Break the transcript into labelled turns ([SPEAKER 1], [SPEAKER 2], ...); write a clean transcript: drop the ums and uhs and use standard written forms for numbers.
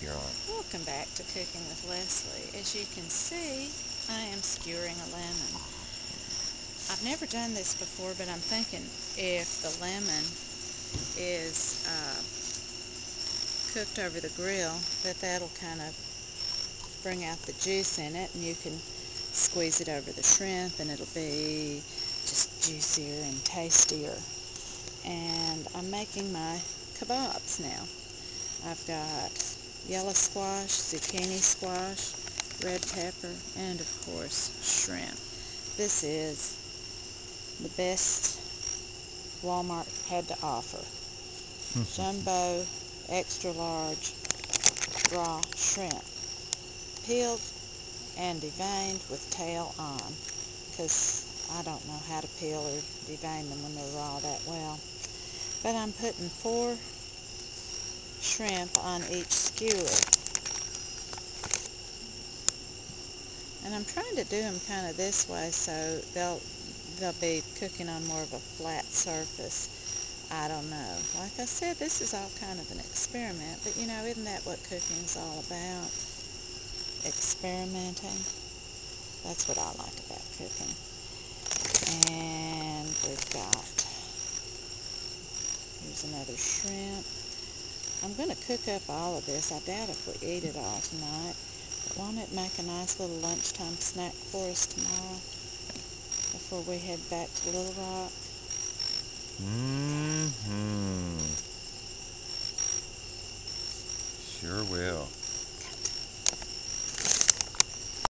[SPEAKER 1] You're on.
[SPEAKER 2] Welcome back to Cooking with Leslie. As you can see, I am skewering a lemon. I've never done this before, but I'm thinking if the lemon is cooked over the grill, that'll kind of bring out the juice in it, and you can squeeze it over the shrimp, and it'll be just juicier and tastier. And I'm making my kebabs now. I've got yellow squash, zucchini squash, red pepper, and of course shrimp. This is the best Walmart had to offer. Jumbo, extra large, raw shrimp. Peeled and deveined with tail on, because I don't know how to peel or devein them when they're raw that well. But I'm putting 4 shrimp on each skewer. And I'm trying to do them kind of this way so they'll be cooking on more of a flat surface. I don't know. Like I said, this is all kind of an experiment, but you know, isn't that what cooking's all about? Experimenting. That's what I like about cooking. And we've got, here's another shrimp. I'm going to cook up all of this. I doubt if we eat it all tonight. But won't it make a nice little lunchtime snack for us tomorrow before we head back to Little Rock?
[SPEAKER 1] Sure will.